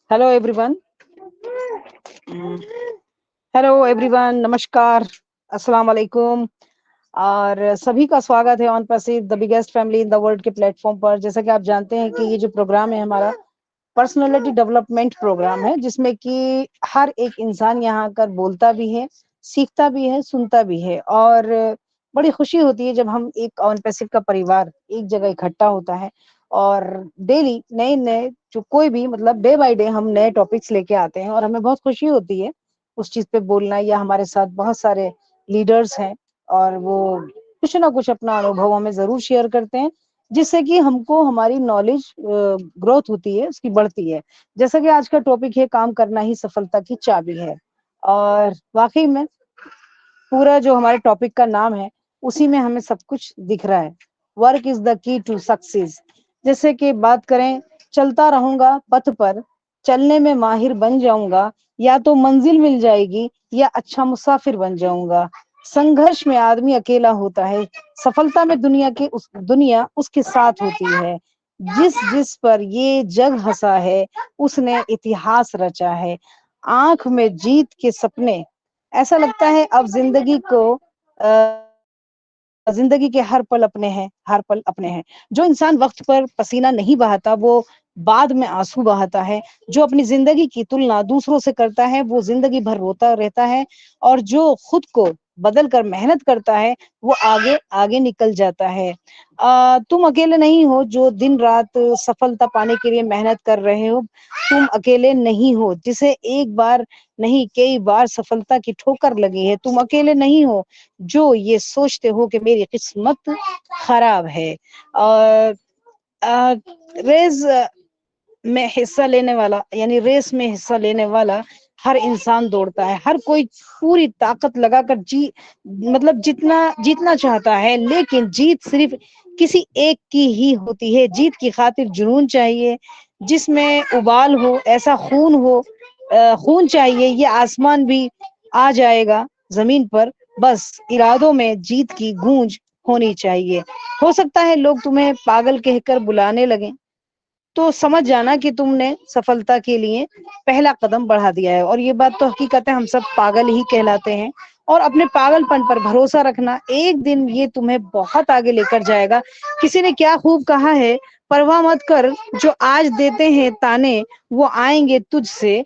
Hello everyone. Hello everyone, नमस्कार, अस्सलाम वालेकुम। और सभी का स्वागत है ऑन प्रसिद्ध the biggest family in the world के प्लेटफॉर्म पर। जैसा कि आप जानते हैं कि ये जो प्रोग्राम है हमारा पर्सनालिटी डेवलपमेंट प्रोग्राम है, जिसमें कि हर एक इंसान यहाँ आकर बोलता भी है, सीखता भी है, सुनता भी है। और बड़ी खुशी होती है जब हम एक ऑन पैसिव का परिवार एक जगह इकट्ठा होता है और डेली नए नए जो कोई भी मतलब डे बाय डे हम नए टॉपिक्स लेके आते हैं और हमें बहुत खुशी होती है उस चीज पे बोलना। या हमारे साथ बहुत सारे लीडर्स हैं और वो कुछ ना कुछ अपना अनुभव हमें जरूर शेयर करते हैं, जिससे कि हमको हमारी नॉलेज ग्रोथ होती है, उसकी बढ़ती है। जैसा कि आज का टॉपिक है, काम करना ही सफलता की चाबी है। और वाकई में पूरा जो हमारे टॉपिक का नाम है उसी में हमें सब कुछ दिख रहा है। Work is the key to success. जैसे कि बात करें, चलता रहूंगा पथ पर, चलने में माहिर बन जाऊंगा, या तो मंजिल मिल जाएगी या अच्छा मुसाफिर बन जाऊंगा। संघर्ष में आदमी अकेला होता है, सफलता में दुनिया उसके साथ होती है। जिस जिस पर ये जग हंसा है उसने इतिहास रचा है। आंख में जीत के सपने, ऐसा लगता है अब जिंदगी के हर पल अपने हैं, हर पल अपने हैं। जो इंसान वक्त पर पसीना नहीं बहाता वो बाद में आंसू बहाता है। जो अपनी जिंदगी की तुलना दूसरों से करता है वो जिंदगी भर रोता रहता है। और जो खुद को बदल कर मेहनत करता है वो आगे आगे निकल जाता है। तुम अकेले नहीं हो जो दिन रात सफलता पाने के लिए मेहनत कर रहे हो। तुम अकेले नहीं हो जिसे एक बार नहीं कई बार सफलता की ठोकर लगी है। तुम अकेले नहीं हो जो ये सोचते हो कि मेरी किस्मत खराब है। और रेस में हिस्सा लेने वाला, यानी रेस में हिस्सा लेने वाला हर इंसान दौड़ता है। हर कोई पूरी ताकत लगाकर मतलब जितना जीतना चाहता है, लेकिन जीत सिर्फ किसी एक की ही होती है। जीत की खातिर जुनून चाहिए, जिसमें उबाल हो, ऐसा खून हो, खून चाहिए। ये आसमान भी आ जाएगा जमीन पर, बस इरादों में जीत की गूंज होनी चाहिए। हो सकता है लोग तुम्हें पागल कहकर बुलाने लगे, तो समझ जाना कि तुमने सफलता के लिए पहला कदम बढ़ा दिया है। और ये बात तो हकीकत है, हम सब पागल ही कहलाते हैं। और अपने पागलपन पर भरोसा रखना, एक दिन ये तुम्हें बहुत आगे लेकर जाएगा। किसी ने क्या खूब कहा है, परवाह मत कर जो आज देते हैं ताने, वो आएंगे तुझसे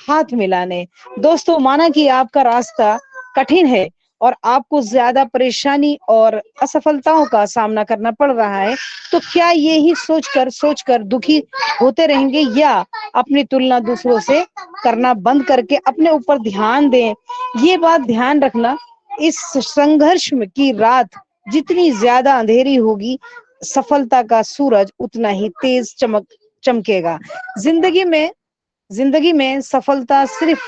हाथ मिलाने। दोस्तों, माना कि आपका रास्ता कठिन है और आपको ज्यादा परेशानी और असफलताओं का सामना करना पड़ रहा है, तो क्या ये ही सोचकर दुखी होते रहेंगे, या अपनी तुलना दूसरों से करना बंद करके अपने ऊपर ध्यान दें। ये बात ध्यान रखना, इस संघर्ष में की रात जितनी ज्यादा अंधेरी होगी, सफलता का सूरज उतना ही तेज चमकेगा। जिंदगी में जिंदगी में सफलता सिर्फ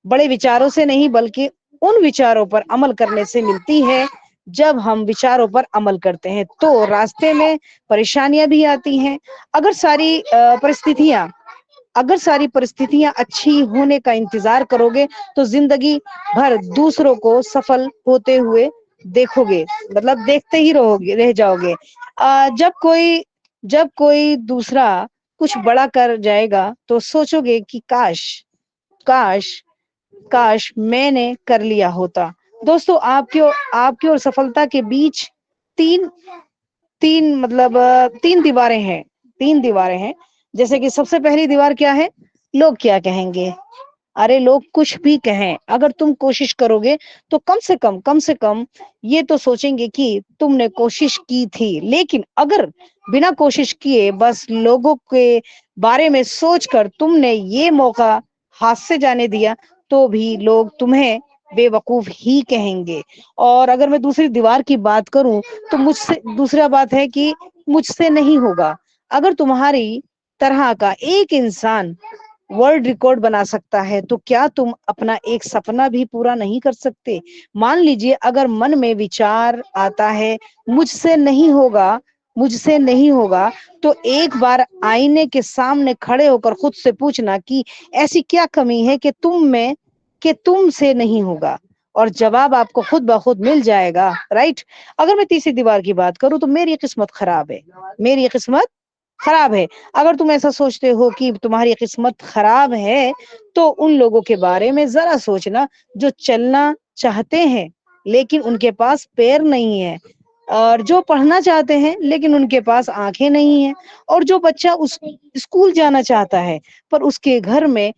बड़े विचारों से नहीं, बल्कि उन विचारों पर अमल करने से मिलती है। जब हम विचारों पर अमल करते हैं तो रास्ते में परेशानियां भी आती हैं। अगर सारी परिस्थितियां अगर सारी परिस्थितियां अच्छी होने का इंतजार करोगे तो जिंदगी भर दूसरों को सफल होते हुए देखोगे, मतलब देखते ही रह जाओगे। जब कोई दूसरा कुछ बड़ा कर जाएगा तो सोचोगे कि काश काश काश मैंने कर लिया होता। दोस्तों, आपके और सफलता के बीच तीन तीन मतलब तीन दीवारें हैं। जैसे कि सबसे पहली दीवार क्या है? लोग क्या कहेंगे। अरे लोग कुछ भी कहें, अगर तुम कोशिश करोगे तो कम से कम ये तो सोचेंगे कि तुमने कोशिश की थी। लेकिन अगर बिना कोशिश किए बस लोगों के बारे में सोचकर तुमने ये मौका हाथ से जाने दिया, तो भी लोग तुम्हें बेवकूफ ही कहेंगे। और अगर मैं दूसरी दीवार की बात करूं तो मुझसे दूसरा बात है कि मुझसे नहीं होगा। अगर तुम्हारी तरह का एक इंसान वर्ल्ड रिकॉर्ड बना सकता है तो क्या तुम अपना एक सपना भी पूरा नहीं कर सकते? मान लीजिए, अगर मन में विचार आता है मुझसे नहीं होगा, तो एक बार आईने के सामने खड़े होकर खुद से पूछना कि ऐसी क्या कमी है कि तुमसे नहीं होगा, और जवाब आपको खुद ब खुद मिल जाएगा, राइट? अगर मैं तीसरी दीवार की बात करूं तो मेरी किस्मत खराब है। मेरी किस्मत خراب ہے. اگر تم ایسا سوچتے ہو کہ تمہاری قسمت خراب ہے تو ان لوگوں کے بارے میں ذرا سوچنا جو چلنا چاہتے ہیں لیکن ان کے پاس پیر نہیں ہے، اور جو پڑھنا چاہتے ہیں لیکن ان کے پاس آنکھیں نہیں ہیں، اور جو بچہ اسکول جانا چاہتا ہے پر اس کے گھر میں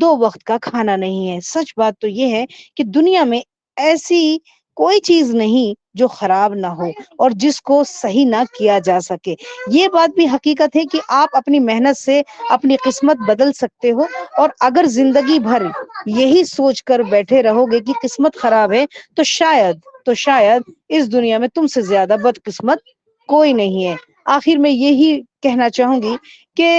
2 وقت کا کھانا نہیں ہے. سچ بات تو یہ ہے کہ دنیا میں ایسی کوئی چیز نہیں جو خراب نہ ہو اور جس کو صحیح نہ کیا جا سکے. یہ بات بھی حقیقت ہے کہ آپ اپنی محنت سے اپنی قسمت بدل سکتے ہو، اور اگر زندگی بھر یہی سوچ کر بیٹھے رہو گے کہ قسمت خراب ہے تو شاید اس دنیا میں تم سے زیادہ بدقسمت کوئی نہیں ہے. آخر میں یہی کہنا چاہوں گی کہ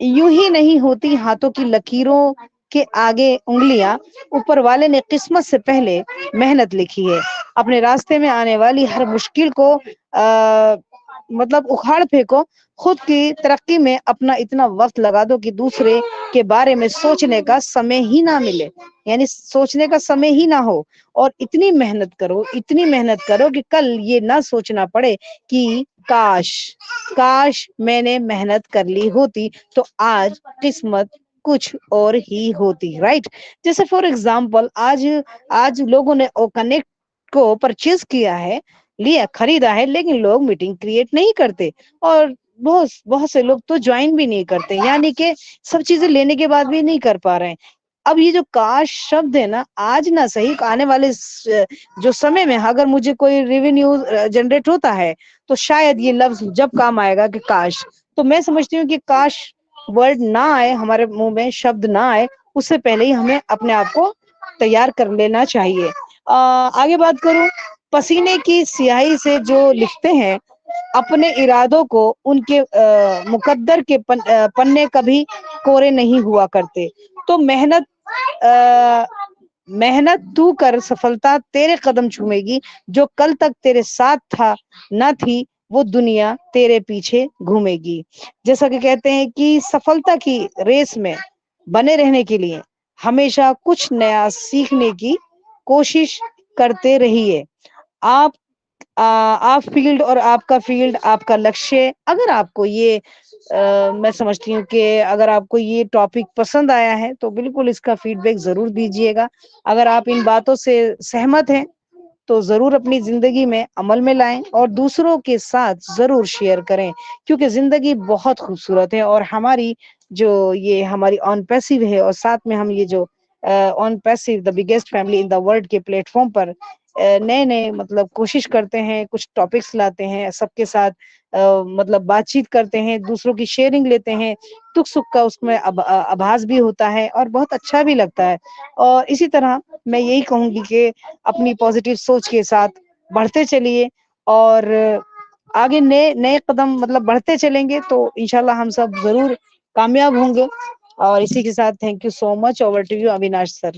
یوں ہی نہیں ہوتی ہاتھوں کی لکیروں کے آگے انگلیاں. اوپر والے نے قسمت سے پہلے محنت لکھی ہے. اپنے راستے میں آنے والی ہر مشکل کو اکھاڑ پھینکو. خود کی ترقی میں اپنا اتنا وقت لگا دو کہ دوسرے کے بارے میں سوچنے کا سمے ہی نہ ملے، یعنی سوچنے کا سمے ہی نہ ہو. اور اتنی محنت کرو کہ کل یہ نہ سوچنا پڑے کہ کاش میں نے محنت کر لی ہوتی تو آج قسمت کچھ اور ہی ہوتی. رائٹ. جیسے فار ایگزامپل آج لوگوں نے کنیکٹ کو پرچیز خریدا ہے لیکن لوگ میٹنگ کریٹ نہیں کرتے، اور بہت سے لوگ تو جوائن بھی نہیں کرتے، یعنی کہ سب چیزیں لینے کے بعد بھی نہیں کر پا رہے ہیں. اب یہ جو کاش شبد ہے نا، آج نہ صحیح آنے والے جو سمے میں اگر مجھے کوئی ریونیو جنریٹ ہوتا ہے تو شاید یہ لفظ جب کام آئے گا کہ کاش. تو میں سمجھتی ہوں کہ کاش ورڈ نہ آئے ہمارے منہ میں، شبد نہ آئے اس سے پہلے ہی ہمیں اپنے آپ کو تیار کر لینا چاہیے. آگے بات کروں، پسینے کی سیاہی سے جو لکھتے ہیں اپنے ارادوں کو، ان کے مقدر کے پنے کبھی کورے نہیں ہوا کرتے. تو محنت تو کر، سفلتا تیرے قدم چومے گی. جو کل تک تیرے ساتھ تھا نہ تھی وہ دنیا تیرے پیچھے گھومے گی. جیسا کہ کہتے ہیں کہ سفلتا کی ریس میں بنے رہنے کے لیے ہمیشہ کچھ نیا سیکھنے کی کوشش کرتے رہیے. آپ فیلڈ اور آپ کا فیلڈ، آپ کا لکشیہ. اگر آپ کو یہ میں سمجھتی ہوں کہ اگر آپ کو یہ ٹاپک پسند آیا ہے تو بالکل اس کا فیڈ بیک ضرور دیجیے گا. اگر آپ ان باتوں سے سہمت ہیں تو ضرور اپنی زندگی میں عمل میں لائیں اور دوسروں کے ساتھ ضرور شیئر کریں، کیونکہ زندگی بہت خوبصورت ہے. اور یہ ہماری آن پیسو ہے، اور ساتھ میں ہم یہ جو آن پیسو the biggest family in the world کے پلیٹ فارم پر نئے کوشش کرتے ہیں، کچھ ٹاپکس لاتے ہیں، سب کے ساتھ بات چیت کرتے ہیں، دوسروں کی شیئرنگ لیتے ہیں، دکھ سکھ کا اس میں آبھاس بھی ہوتا ہے اور بہت اچھا بھی لگتا ہے. اور اسی طرح میں یہی کہوں گی کہ اپنی پازیٹیو سوچ کے ساتھ بڑھتے چلیے، اور آگے نئے قدم بڑھتے چلیں گے تو انشاءاللہ ہم سب ضرور کامیاب ہوں گے. اور اسی کے ساتھ thank you so much. Over to you Avinash sir.